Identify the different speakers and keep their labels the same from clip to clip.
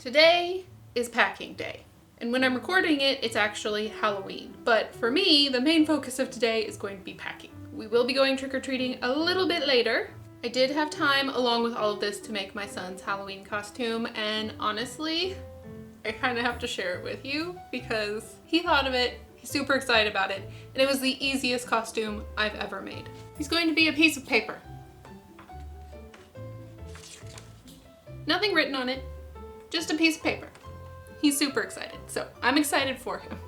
Speaker 1: Today is packing day, and when I'm recording it, it's actually Halloween. But for me, the main focus of today is going to be packing. We will be going trick-or-treating a little bit later. I did have time along with all of this to make my son's Halloween costume, and honestly, I kind of have to share it with you because he thought of it, he's super excited about it, and it was the easiest costume I've ever made. He's going to be a piece of paper. Nothing written on it, just a piece of paper. He's super excited, so I'm excited for him.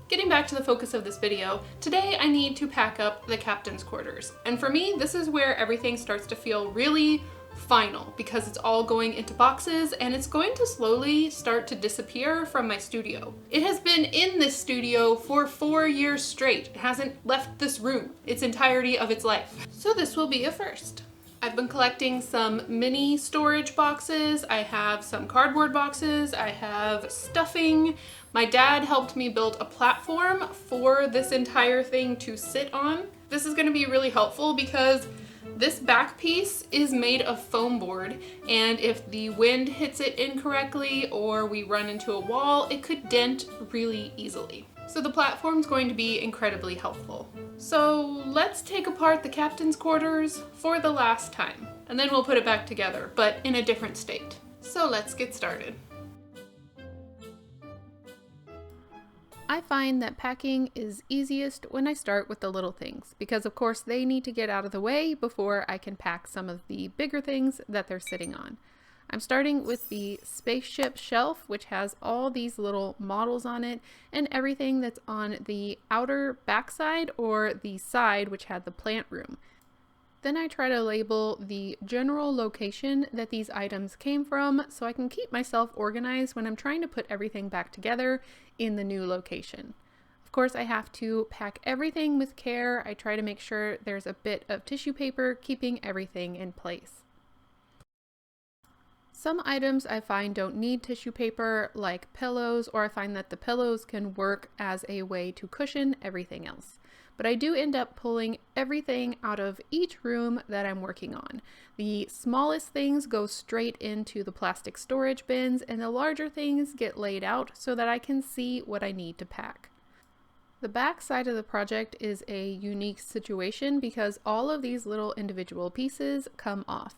Speaker 1: Getting back to the focus of this video, today I need to pack up the captain's quarters. And for me, this is where everything starts to feel really final because it's all going into boxes and it's going to slowly start to disappear from my studio. It has been in this studio for 4 years straight. It hasn't left this room its entirety of its life. So this will be a first. I've been collecting some mini storage boxes. I have some cardboard boxes. I have stuffing. My dad helped me build a platform for this entire thing to sit on. This is going to be really helpful because this back piece is made of foam board, and if the wind hits it incorrectly or we run into a wall, it could dent really easily. So the platform's going to be incredibly helpful. So let's take apart the captain's quarters for the last time, and then we'll put it back together, but in a different state. So let's get started. I find that packing is easiest when I start with the little things, because of course they need to get out of the way before I can pack some of the bigger things that they're sitting on. I'm starting with the spaceship shelf, which has all these little models on it and everything that's on the outer backside or the side which had the plant room. Then I try to label the general location that these items came from so I can keep myself organized when I'm trying to put everything back together in the new location. Of course, I have to pack everything with care. I try to make sure there's a bit of tissue paper keeping everything in place. Some items I find don't need tissue paper, like pillows, or I find that the pillows can work as a way to cushion everything else. But I do end up pulling everything out of each room that I'm working on. The smallest things go straight into the plastic storage bins, and the larger things get laid out so that I can see what I need to pack. The back side of the project is a unique situation because all of these little individual pieces come off.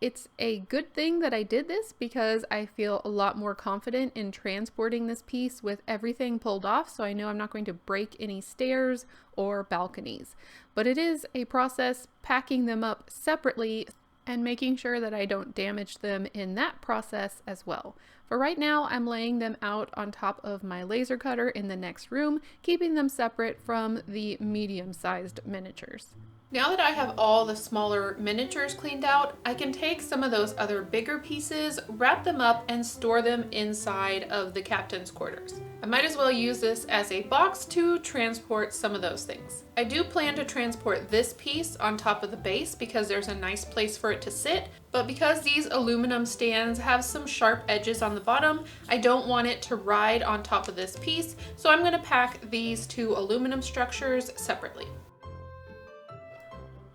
Speaker 1: It's a good thing that I did this because I feel a lot more confident in transporting this piece with everything pulled off, so I know I'm not going to break any stairs or balconies. But it is a process packing them up separately and making sure that I don't damage them in that process as well. For right now, I'm laying them out on top of my laser cutter in the next room, keeping them separate from the medium-sized miniatures. Now that I have all the smaller miniatures cleaned out, I can take some of those other bigger pieces, wrap them up, and store them inside of the captain's quarters. I might as well use this as a box to transport some of those things. I do plan to transport this piece on top of the base because there's a nice place for it to sit, but because these aluminum stands have some sharp edges on the bottom, I don't want it to ride on top of this piece, so I'm going to pack these two aluminum structures separately.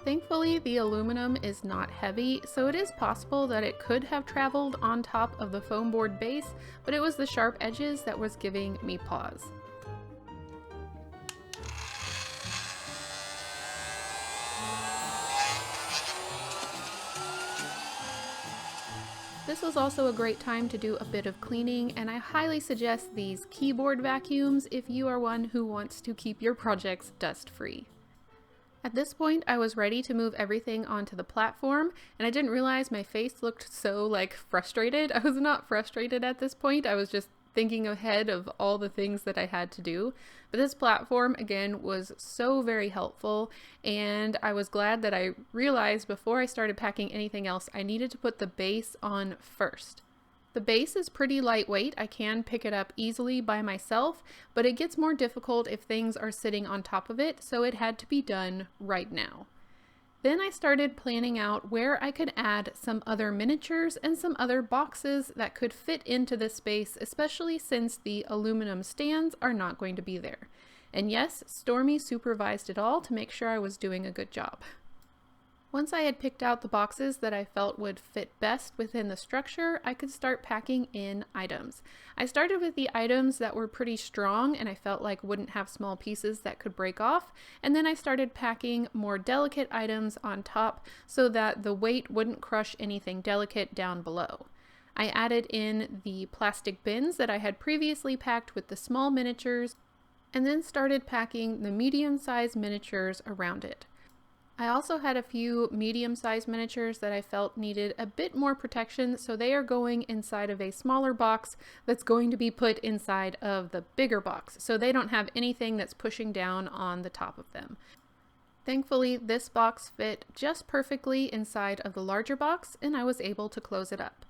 Speaker 1: Thankfully, the aluminum is not heavy, so it is possible that it could have traveled on top of the foam board base, but it was the sharp edges that was giving me pause. This was also a great time to do a bit of cleaning, and I highly suggest these keyboard vacuums if you are one who wants to keep your projects dust-free. At this point, I was ready to move everything onto the platform, and I didn't realize my face looked so, frustrated. I was not frustrated at this point. I was just thinking ahead of all the things that I had to do. But this platform, again, was so very helpful, and I was glad that I realized before I started packing anything else, I needed to put the base on first. The base is pretty lightweight. I can pick it up easily by myself, but it gets more difficult if things are sitting on top of it, so it had to be done right now. Then I started planning out where I could add some other miniatures and some other boxes that could fit into this space, especially since the aluminum stands are not going to be there. And yes, Stormy supervised it all to make sure I was doing a good job. Once I had picked out the boxes that I felt would fit best within the structure, I could start packing in items. I started with the items that were pretty strong and I felt like wouldn't have small pieces that could break off, and then I started packing more delicate items on top so that the weight wouldn't crush anything delicate down below. I added in the plastic bins that I had previously packed with the small miniatures, and then started packing the medium-sized miniatures around it. I also had a few medium-sized miniatures that I felt needed a bit more protection, so they are going inside of a smaller box that's going to be put inside of the bigger box, so they don't have anything that's pushing down on the top of them. Thankfully, this box fit just perfectly inside of the larger box, and I was able to close it up.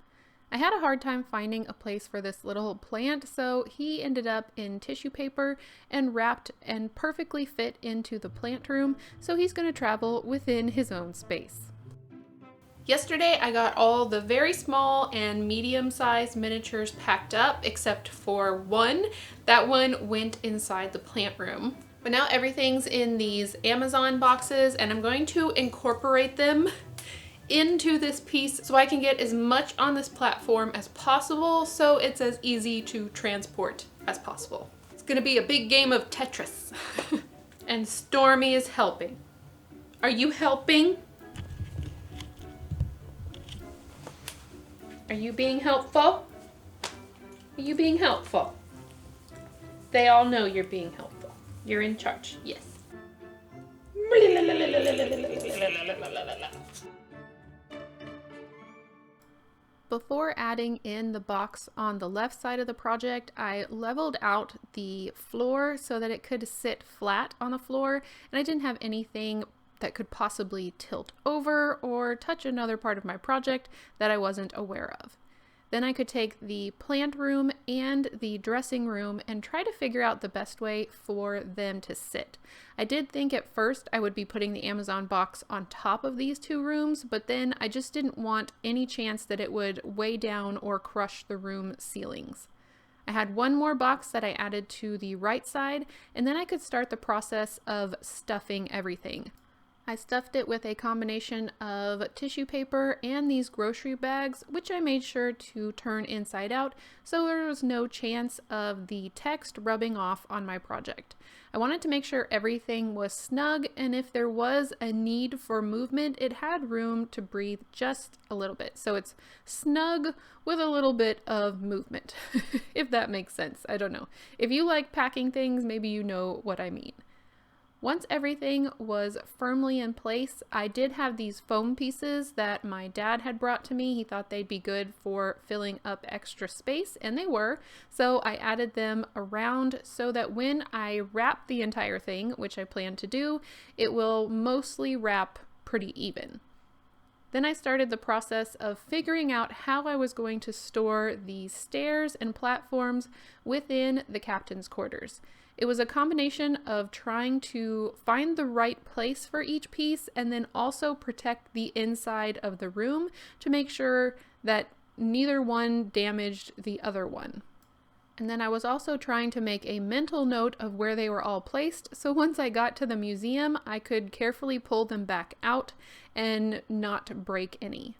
Speaker 1: I had a hard time finding a place for this little plant, so he ended up in tissue paper and wrapped and perfectly fit into the plant room, so he's going to travel within his own space. Yesterday I got all the very small and medium-sized miniatures packed up except for one. That one went inside the plant room. But now everything's in these Amazon boxes and I'm going to incorporate them into this piece so I can get as much on this platform as possible so it's as easy to transport as possible. It's gonna be a big game of Tetris. And Stormy is helping. Are you helping? Are you being helpful? Are you being helpful? They all know you're being helpful. You're in charge, yes. Before adding in the box on the left side of the project, I leveled out the floor so that it could sit flat on the floor, and I didn't have anything that could possibly tilt over or touch another part of my project that I wasn't aware of. Then I could take the plant room and the dressing room and try to figure out the best way for them to sit. I did think at first I would be putting the Amazon box on top of these two rooms, but then I just didn't want any chance that it would weigh down or crush the room ceilings. I had one more box that I added to the right side, and then I could start the process of stuffing everything. I stuffed it with a combination of tissue paper and these grocery bags, which I made sure to turn inside out so there was no chance of the text rubbing off on my project. I wanted to make sure everything was snug, and if there was a need for movement, it had room to breathe just a little bit. So it's snug with a little bit of movement, if that makes sense. I don't know. If you like packing things, maybe you know what I mean. Once everything was firmly in place, I did have these foam pieces that my dad had brought to me. He thought they'd be good for filling up extra space, and they were. So I added them around so that when I wrap the entire thing, which I plan to do, it will mostly wrap pretty even. Then I started the process of figuring out how I was going to store the stairs and platforms within the captain's quarters. It was a combination of trying to find the right place for each piece and then also protect the inside of the room to make sure that neither one damaged the other one. And then I was also trying to make a mental note of where they were all placed, so once I got to the museum, I could carefully pull them back out and not break any.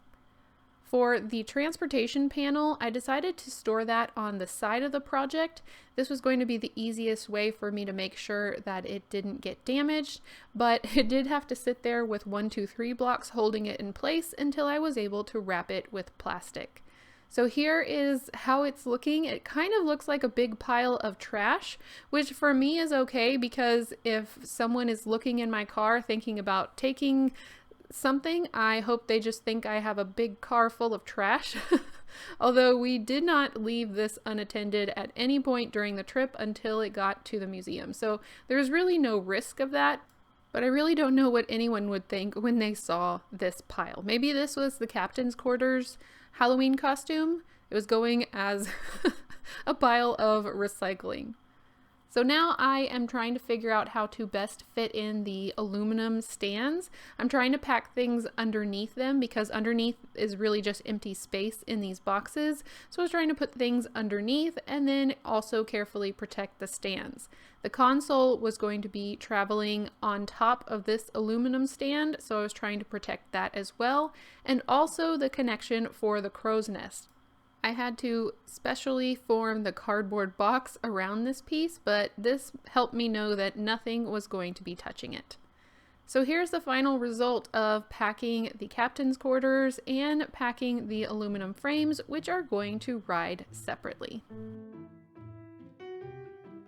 Speaker 1: For the transportation panel, I decided to store that on the side of the project. This was going to be the easiest way for me to make sure that it didn't get damaged, but it did have to sit there with 1, 2, 3 blocks holding it in place until I was able to wrap it with plastic. So here is how it's looking. It kind of looks like a big pile of trash, which for me is okay because if someone is looking in my car thinking about taking something, I hope they just think I have a big car full of trash. Although we did not leave this unattended at any point during the trip until it got to the museum. So there's really no risk of that, but I really don't know what anyone would think when they saw this pile. Maybe this was the captain's quarters Halloween costume. It was going as a pile of recycling. So now I am trying to figure out how to best fit in the aluminum stands. I'm trying to pack things underneath them because underneath is really just empty space in these boxes. So I was trying to put things underneath and then also carefully protect the stands. The console was going to be traveling on top of this aluminum stand, so I was trying to protect that as well, and also the connection for the crow's nest. I had to specially form the cardboard box around this piece, but this helped me know that nothing was going to be touching it. So here's the final result of packing the captain's quarters and packing the aluminum frames, which are going to ride separately.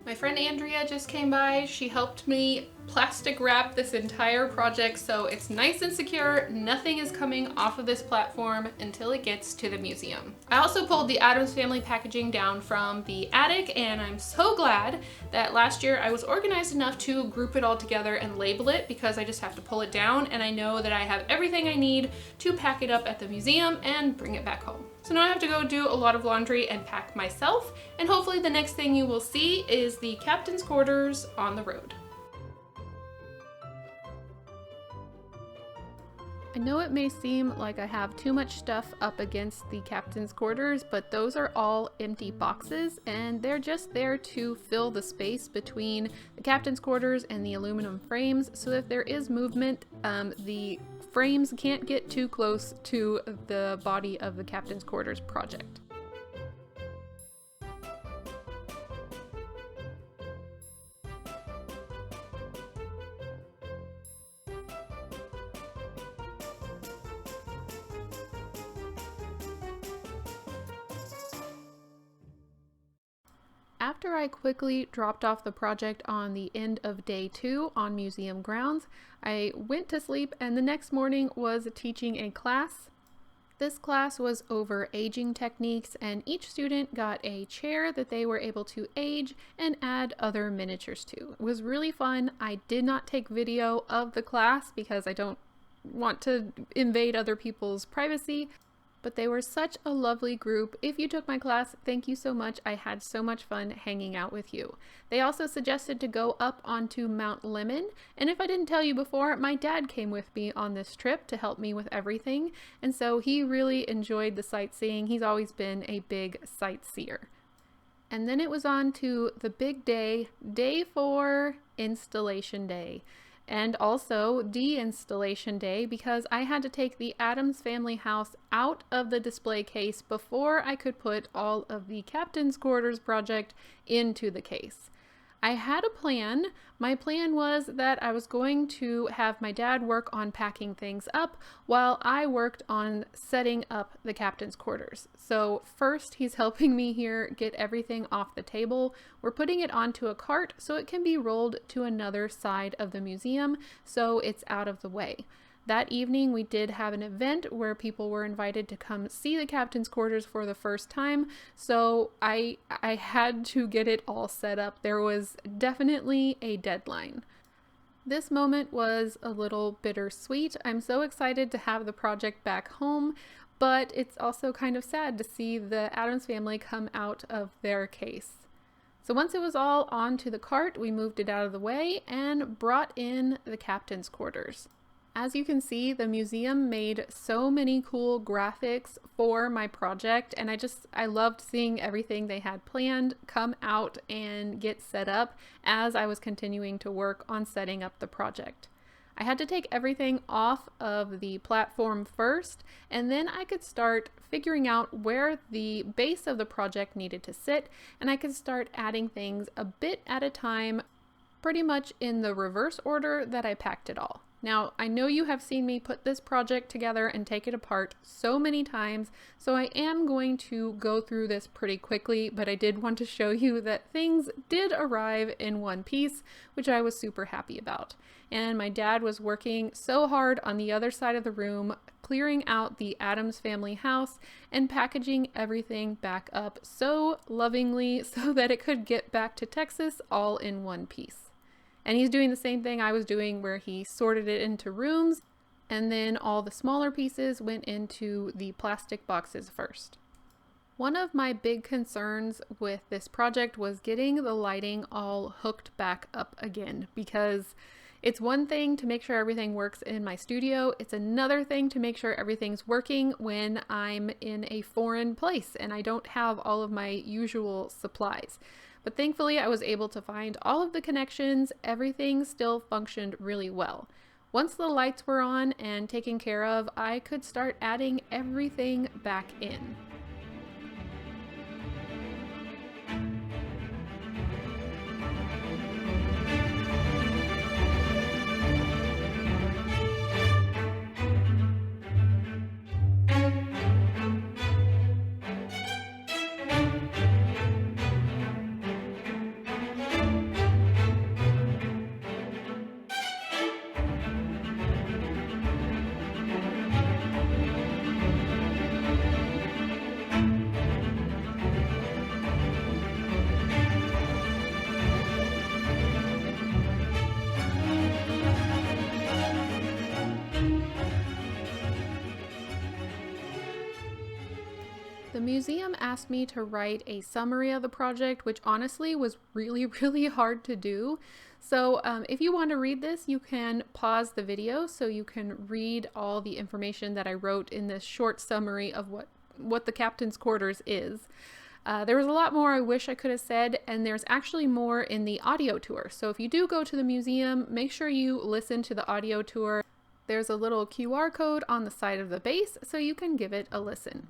Speaker 1: My friend Andrea just came by. She helped me plastic wrap this entire project so it's nice and secure. Nothing is coming off of this platform until it gets to the museum. I also pulled the Addams Family packaging down from the attic, and I'm so glad that last year I was organized enough to group it all together and label it, because I just have to pull it down and I know that I have everything I need to pack it up at the museum and bring it back home. So now I have to go do a lot of laundry and pack myself, and hopefully the next thing you will see is the captain's quarters on the road. I know it may seem like I have too much stuff up against the captain's quarters, but those are all empty boxes and they're just there to fill the space between the captain's quarters and the aluminum frames, so that if there is movement, the frames can't get too close to the body of the captain's quarters project. After I quickly dropped off the project on the end of day 2 on museum grounds, I went to sleep, and the next morning was teaching a class. This class was over aging techniques, and each student got a chair that they were able to age and add other miniatures to. It was really fun. I did not take video of the class because I don't want to invade other people's privacy. But they were such a lovely group. If you took my class, thank you so much. I had so much fun hanging out with you. They also suggested to go up onto Mount Lemon. And if I didn't tell you before, my dad came with me on this trip to help me with everything. And so he really enjoyed the sightseeing. He's always been a big sightseer. And then it was on to the big day, day 4, installation day. And also de-installation day, because I had to take the Addams Family house out of the display case before I could put all of the captain's quarters project into the case. I had a plan. My plan was that I was going to have my dad work on packing things up while I worked on setting up the captain's quarters. So first, he's helping me here get everything off the table. We're putting it onto a cart so it can be rolled to another side of the museum so it's out of the way. That evening, we did have an event where people were invited to come see the captain's quarters for the first time, so I had to get it all set up. There was definitely a deadline. This moment was a little bittersweet. I'm so excited to have the project back home, but it's also kind of sad to see the Addams Family come out of their case. So once it was all onto the cart, we moved it out of the way and brought in the captain's quarters. As you can see, the museum made so many cool graphics for my project, and I loved seeing everything they had planned come out and get set up as I was continuing to work on setting up the project. I had to take everything off of the platform first, and then I could start figuring out where the base of the project needed to sit, and I could start adding things a bit at a time, pretty much in the reverse order that I packed it all. Now, I know you have seen me put this project together and take it apart so many times, so I am going to go through this pretty quickly, but I did want to show you that things did arrive in one piece, which I was super happy about. And my dad was working so hard on the other side of the room, clearing out the Addams Family house and packaging everything back up so lovingly so that it could get back to Texas all in one piece. And he's doing the same thing I was doing, where he sorted it into rooms, and then all the smaller pieces went into the plastic boxes first. One of my big concerns with this project was getting the lighting all hooked back up again, because it's one thing to make sure everything works in my studio. It's another thing to make sure everything's working when I'm in a foreign place and I don't have all of my usual supplies. But thankfully I was able to find all of the connections. Everything still functioned really well. Once the lights were on and taken care of, I could start adding everything back in. The museum asked me to write a summary of the project, which honestly was really hard to do. So if you want to read this, you can pause the video so you can read all the information that I wrote in this short summary of what the captain's quarters is. There was a lot more I wish I could have said, and there's actually more in the audio tour. So if you do go to the museum, make sure you listen to the audio tour. There's a little QR code on the side of the base, so you can give it a listen.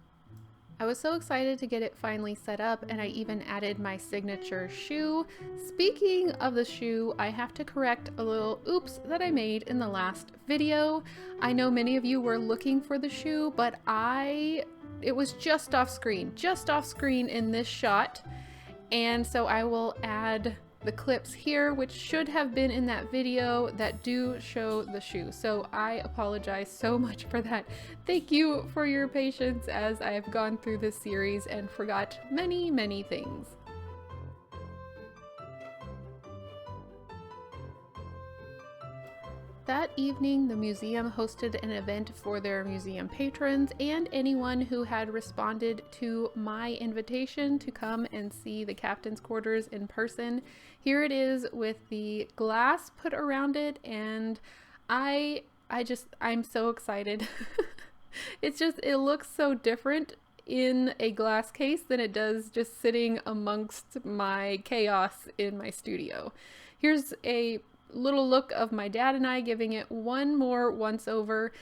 Speaker 1: I was so excited to get it finally set up, and I even added my signature shoe. Speaking of the shoe, I have to correct a little oops that I made in the last video. I know many of you were looking for the shoe, but it was just off screen in this shot. And so I will add the clips here, which should have been in that video, that do show the shoe. So I apologize so much for that. Thank you for your patience as I have gone through this series and forgot many things. That evening, the museum hosted an event for their museum patrons and anyone who had responded to my invitation to come and see the captain's quarters in person. Here it is with the glass put around it, and I'm so excited. It looks so different in a glass case than it does just sitting amongst my chaos in my studio. Here's a little look of my dad and I giving it one more once over.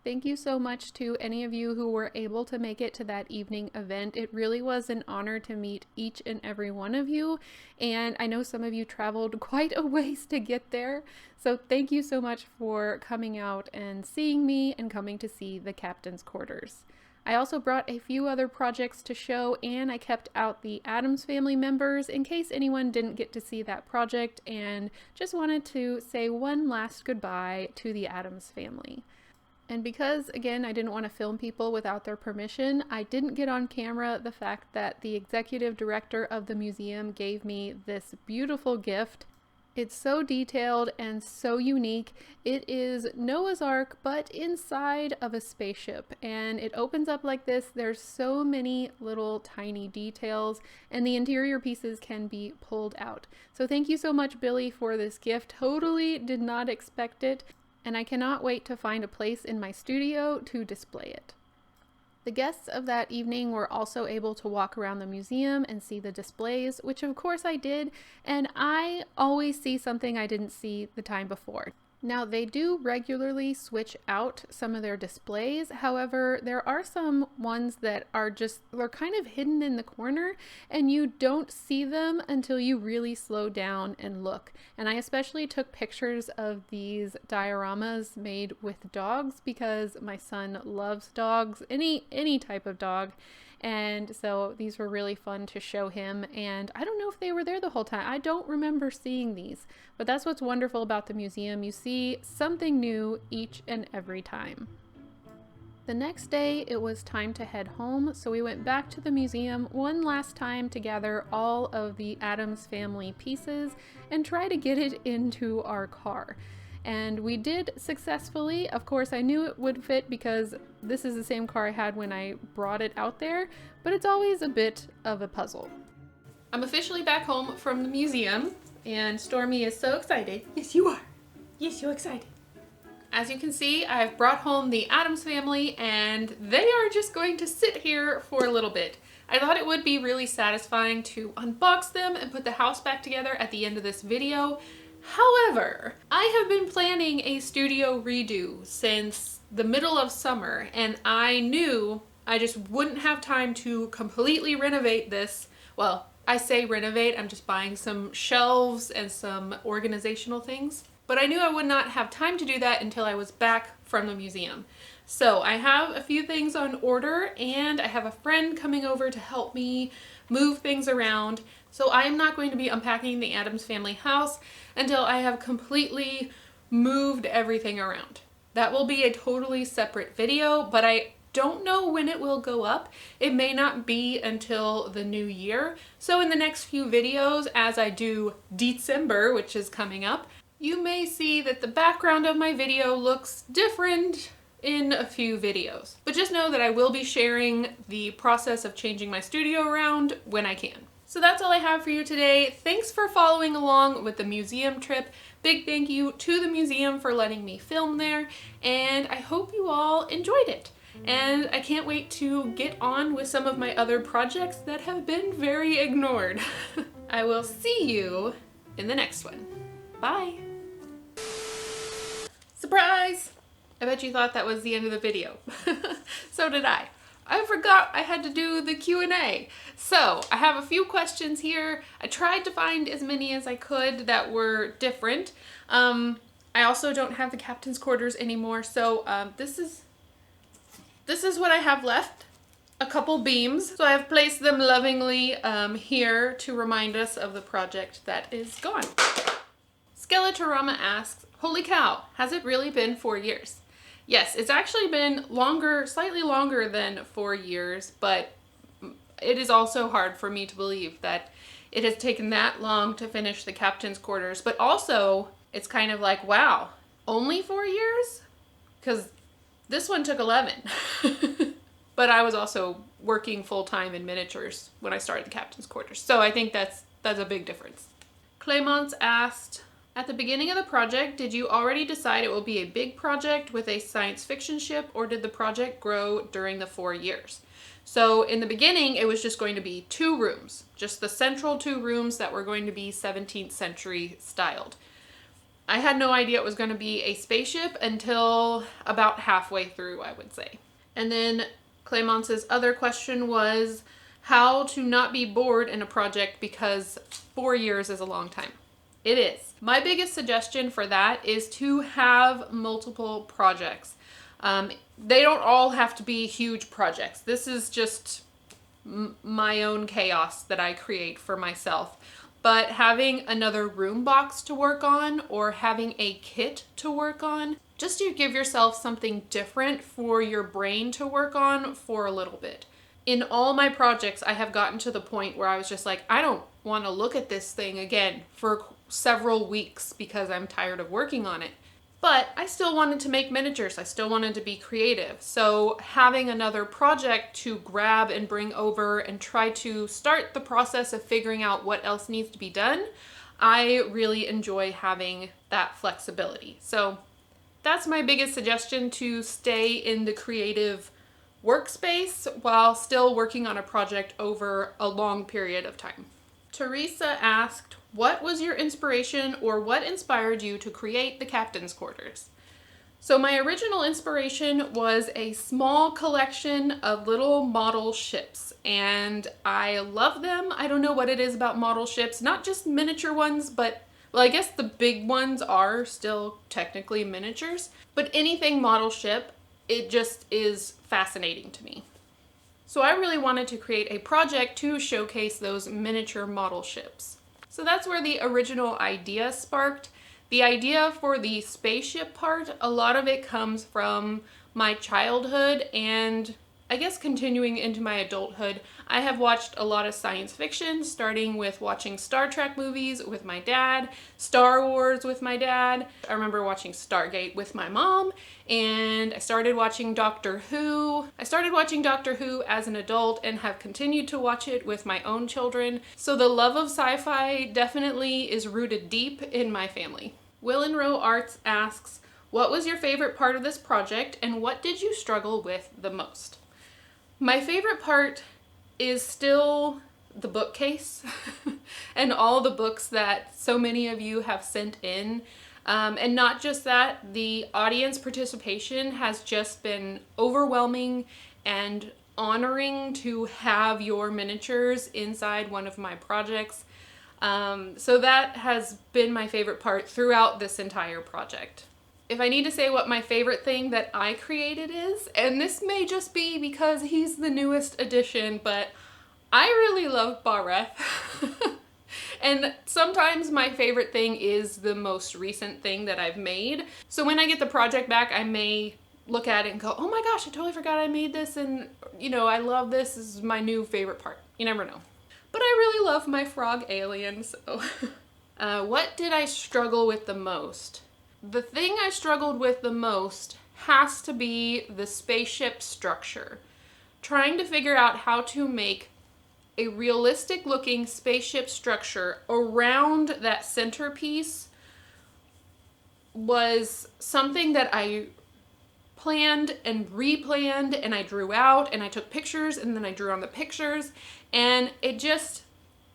Speaker 1: Thank you so much to any of you who were able to make it to that evening event. It really was an honor to meet each and every one of you, and I know some of you traveled quite a ways to get there, so thank you so much for coming out and seeing me and coming to see the captain's quarters. I also brought a few other projects to show, and I kept out the Addams Family members in case anyone didn't get to see that project, and just wanted to say one last goodbye to the Addams Family. And because, again, I didn't want to film people without their permission, I didn't get on camera the fact that the executive director of the museum gave me this beautiful gift. It's so detailed and so unique. It is Noah's Ark, but inside of a spaceship, and it opens up like this. There's so many little tiny details, and the interior pieces can be pulled out. So thank you so much, Billy, for this gift. Totally did not expect it, and I cannot wait to find a place in my studio to display it. The guests of that evening were also able to walk around the museum and see the displays, which of course I did, and I always see something I didn't see the time before. Now, they do regularly switch out some of their displays. However, there are some ones that they're kind of hidden in the corner, and you don't see them until you really slow down and look. And I especially took pictures of these dioramas made with dogs because my son loves dogs, any type of dog. And so these were really fun to show him, and I don't know if they were there the whole time. I don't remember seeing these, but that's what's wonderful about the museum. You see something new each and every time. The next day, it was time to head home, so we went back to the museum one last time to gather all of the Addams Family pieces and try to get it into our car. and we did successfully. Of course, I knew it would fit because this is the same car I had when I brought it out there, but it's always a bit of a puzzle. I'm officially back home from the museum, and Stormy is so excited. Yes, you are. Yes, you're excited. As you can see, I've brought home the Addams Family, and they are just going to sit here for a little bit. I thought it would be really satisfying to unbox them and put the house back together at the end of this video. However, I have been planning a studio redo since the middle of summer, and I knew I just wouldn't have time to completely renovate this. Well, I say renovate, I'm just buying some shelves and some organizational things. But I knew I would not have time to do that until I was back from the museum. So I have a few things on order, and I have a friend coming over to help me move things around. So I'm not going to be unpacking the Addams Family house until I have completely moved everything around. That will be a totally separate video, but I don't know when it will go up. It may not be until the new year. So in the next few videos, as I do December, which is coming up, you may see that the background of my video looks different in a few videos. But just know that I will be sharing the process of changing my studio around when I can. So that's all I have for you today. Thanks for following along with the museum trip. Big thank you to the museum for letting me film there, and I hope you all enjoyed it. And I can't wait to get on with some of my other projects that have been very ignored. I will see you in the next one. Bye! Surprise! I bet you thought that was the end of the video. So did I. I forgot I had to do the Q&A. So I have a few questions here. I tried to find as many as I could that were different. I also don't have the captain's quarters anymore, so this is what I have left. A couple beams. So I have placed them lovingly here to remind us of the project that is gone. Skeletorama asks, holy cow, has it really been 4 years? Yes, it's actually been longer, slightly longer than 4 years, but it is also hard for me to believe that it has taken that long to finish the captain's quarters. But also, it's kind of like, wow, only 4 years? Because this one took 11. But I was also working full-time in miniatures when I started the captain's quarters. So I think that's a big difference. Clemence asked, at the beginning of the project, did you already decide it will be a big project with a science fiction ship, or did the project grow during the 4 years? So in the beginning, it was just going to be 2 rooms, just the central 2 rooms that were going to be 17th century styled. I had no idea it was going to be a spaceship until about halfway through, I would say. And then Clemence's other question was how to not be bored in a project because 4 years is a long time. It is. My biggest suggestion for that is to have multiple projects. They don't all have to be huge projects. This is just my own chaos that I create for myself. But having another room box to work on or having a kit to work on, just to give yourself something different for your brain to work on for a little bit. In all my projects, I have gotten to the point where I was just like, I don't want to look at this thing again for several weeks because I'm tired of working on it. But I still wanted to make miniatures. I still wanted to be creative. So having another project to grab and bring over and try to start the process of figuring out what else needs to be done, I really enjoy having that flexibility. So that's my biggest suggestion, to stay in the creative workspace while still working on a project over a long period of time. Teresa asked, what was your inspiration, or what inspired you to create the captain's quarters? So my original inspiration was a small collection of little model ships, and I love them. I don't know what it is about model ships, not just miniature ones, but, well, I guess the big ones are still technically miniatures, but anything model ship, it just is fascinating to me. So I really wanted to create a project to showcase those miniature model ships. So that's where the original idea sparked. The idea for the spaceship part, a lot of it comes from my childhood and I guess continuing into my adulthood, I have watched a lot of science fiction, starting with watching Star Trek movies with my dad, Star Wars with my dad. I remember watching Stargate with my mom, and I started watching Doctor Who. I started watching Doctor Who as an adult and have continued to watch it with my own children. So the love of sci-fi definitely is rooted deep in my family. Will and Row Arts asks, what was your favorite part of this project and what did you struggle with the most? My favorite part is still the bookcase and all the books that so many of you have sent in. And not just that, the audience participation has just been overwhelming and honoring to have your miniatures inside one of my projects. So that has been my favorite part throughout this entire project. If I need to say what my favorite thing that I created is, and this may just be because he's the newest addition, but I really love Bareth. And sometimes my favorite thing is the most recent thing that I've made. So when I get the project back, I may look at it and go, oh my gosh, I totally forgot I made this, and you know, I love this. This is my new favorite part. You never know. But I really love my frog alien, so. What did I struggle with the most? The thing I struggled with the most has to be the spaceship structure. Trying to figure out how to make a realistic looking spaceship structure around that centerpiece was something that I planned and replanned, and I drew out and I took pictures and then I drew on the pictures, and it just,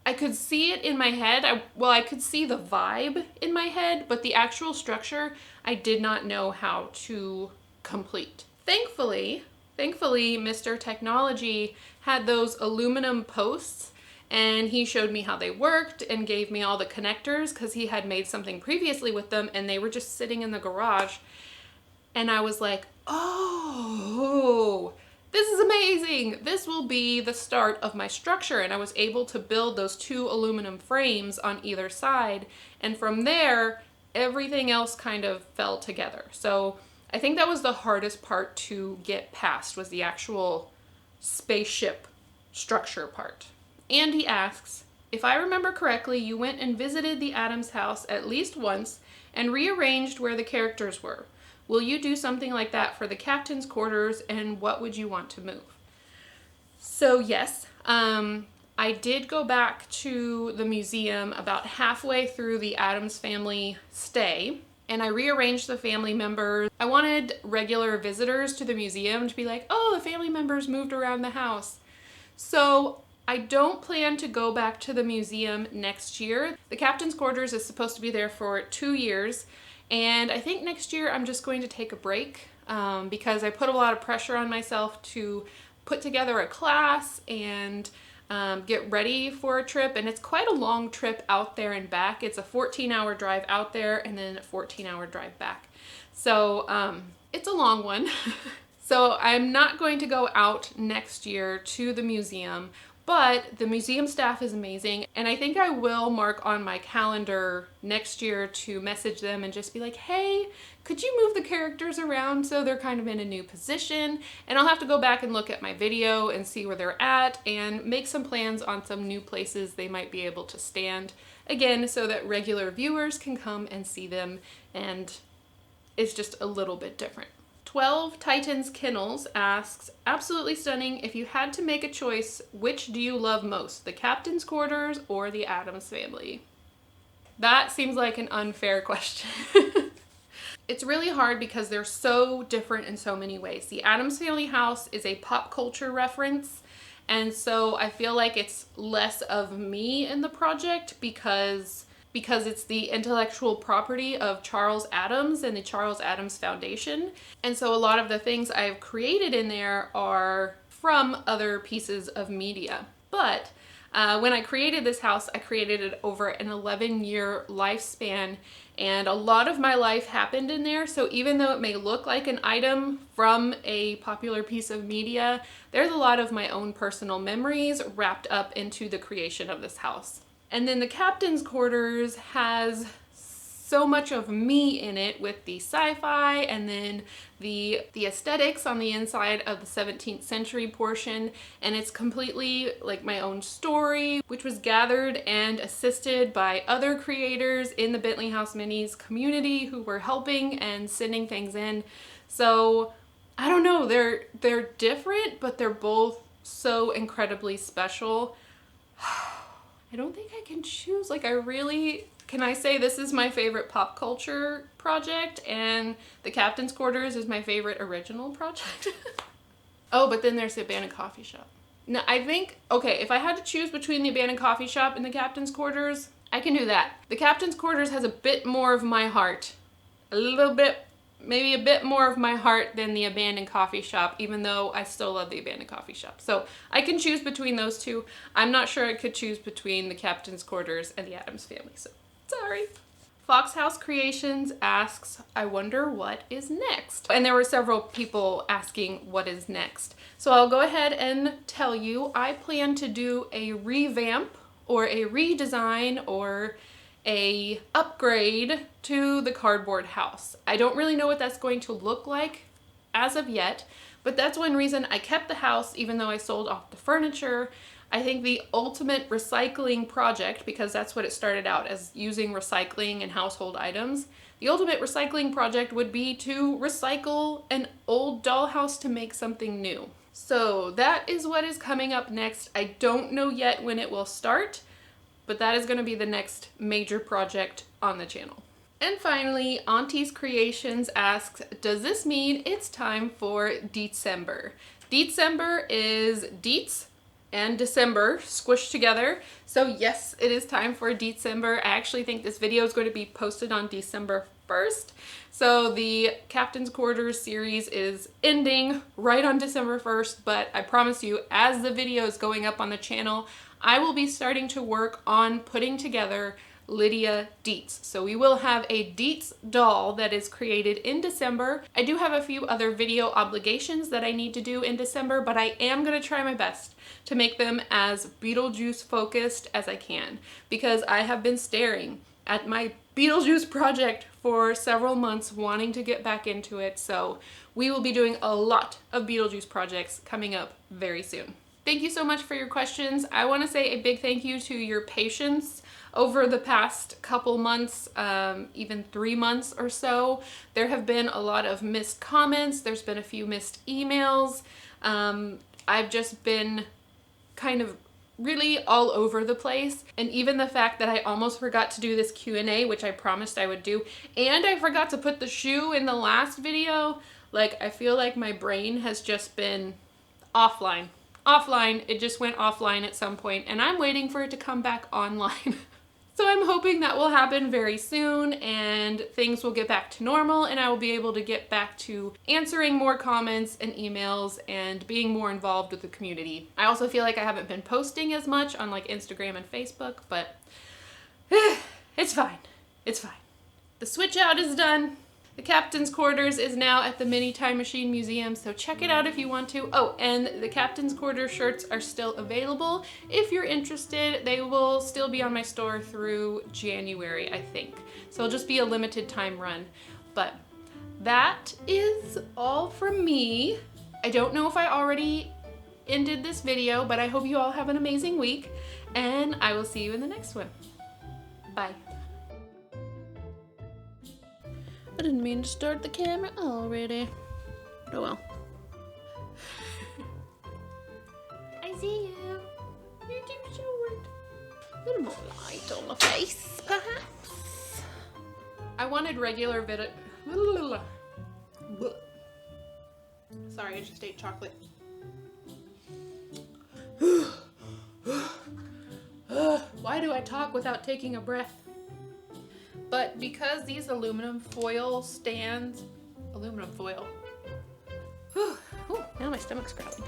Speaker 1: I could see it in my head. I could see the vibe in my head, but the actual structure, I did not know how to complete. Thankfully, Mr. Technology had those aluminum posts, and he showed me how they worked and gave me all the connectors because he had made something previously with them, and they were just sitting in the garage. And I was like, oh, this is amazing. This will be the start of my structure. And I was able to build those 2 aluminum frames on either side. And from there, everything else kind of fell together. So I think that was the hardest part to get past, was the actual spaceship structure part. Andy asks, if I remember correctly, you went and visited the Addams house at least once and rearranged where the characters were. Will you do something like that for the captain's quarters, and what would you want to move? So yes, I did go back to the museum about halfway through the Addams Family stay, and I rearranged the family members. I wanted regular visitors to the museum to be like, oh, the family members moved around the house. So I don't plan to go back to the museum next year. The captain's quarters is supposed to be there for 2 years. And I think next year I'm just going to take a break because I put a lot of pressure on myself to put together a class and get ready for a trip. And it's quite a long trip out there and back. It's a 14-hour drive out there and then a 14-hour drive back. So it's a long one. So I'm not going to go out next year to the museum, but the museum staff is amazing, and I think I will mark on my calendar next year to message them and just be like, hey, could you move the characters around so they're kind of in a new position? And I'll have to go back and look at my video and see where they're at and make some plans on some new places they might be able to stand, again, so that regular viewers can come and see them, and it's just a little bit different. 12 Titans Kennels asks, absolutely stunning. If you had to make a choice, which do you love most, the captain's quarters or the Addams Family? That seems like an unfair question. It's really hard because they're so different in so many ways. The Addams Family house is a pop culture reference, and so I feel like it's less of me in the project because it's the intellectual property of Charles Addams and the Charles Addams Foundation. And so a lot of the things I've created in there are from other pieces of media. But when I created this house, I created it over an 11-year lifespan, and a lot of my life happened in there. So even though it may look like an item from a popular piece of media, there's a lot of my own personal memories wrapped up into the creation of this house. And then the captain's quarters has so much of me in it with the sci-fi and then the aesthetics on the inside of the 17th century portion, and it's completely like my own story, which was gathered and assisted by other creators in the Bentley House Minis community who were helping and sending things in. So I don't know, they're different, but they're both so incredibly special. I don't think I can choose. Like, can I say this is my favorite pop culture project and the Captain's Quarters is my favorite original project? Oh, but then there's the abandoned coffee shop. No, I think, okay, if I had to choose between the abandoned coffee shop and the Captain's Quarters, I can do that. The Captain's Quarters has a bit more of my heart. A little bit, maybe a bit more of my heart than the abandoned coffee shop, even though I still love the abandoned coffee shop. So I can choose between those two. I'm not sure I could choose between the Captain's Quarters and the Addams Family, so sorry. Fox House Creations asks, I wonder what is next? And there were several people asking what is next. So I'll go ahead and tell you, I plan to do a revamp or a redesign or a upgrade to the cardboard house. I don't really know what that's going to look like as of yet, but that's one reason I kept the house even though I sold off the furniture. I think the ultimate recycling project, because that's what it started out as, using recycling and household items. The ultimate recycling project would be to recycle an old dollhouse to make something new. So that is what is coming up next. I don't know yet when it will start, but that is going to be the next major project on the channel. And finally, Auntie's Creations asks, does this mean it's time for December? December is Deets and December squished together. So yes, it is time for December. I actually think this video is going to be posted on December 1st. So the Captain's Quarters series is ending right on December 1st, but I promise you, as the video is going up on the channel, I will be starting to work on putting together Lydia Deets. So we will have a Deets doll that is created in December. I do have a few other video obligations that I need to do in December, but I am going to try my best to make them as Beetlejuice focused as I can, because I have been staring at my Beetlejuice project for several months, wanting to get back into it. So we will be doing a lot of Beetlejuice projects coming up very soon. Thank you so much for your questions. I want to say a big thank you to your patience over the past couple months, even 3 months or so. There have been a lot of missed comments. There's been a few missed emails. I've just been kind of really all over the place. And even the fact that I almost forgot to do this Q&A, which I promised I would do, and I forgot to put the shoe in the last video. Like, I feel like my brain has just been offline. It just went offline at some point, and I'm waiting for it to come back online. So I'm hoping that will happen very soon and things will get back to normal and I will be able to get back to answering more comments and emails and being more involved with the community. I also feel like I haven't been posting as much on like Instagram and Facebook, but it's fine. It's fine. The switch out is done. The Captain's Quarters is now at the Mini Time Machine Museum, so check it out if you want to. Oh, and the Captain's Quarters shirts are still available. If you're interested, they will still be on my store through January, I think. So it'll just be a limited time run. But that is all from me. I don't know if I already ended this video, but I hope you all have an amazing week, and I will see you in the next one. Bye. I didn't mean to start the camera already. Oh well. I see you. You're too short. A little more light on the face, perhaps. I wanted regular Sorry, I just ate chocolate. Why do I talk without taking a breath? But because these aluminum foil stands, now my stomach's growling.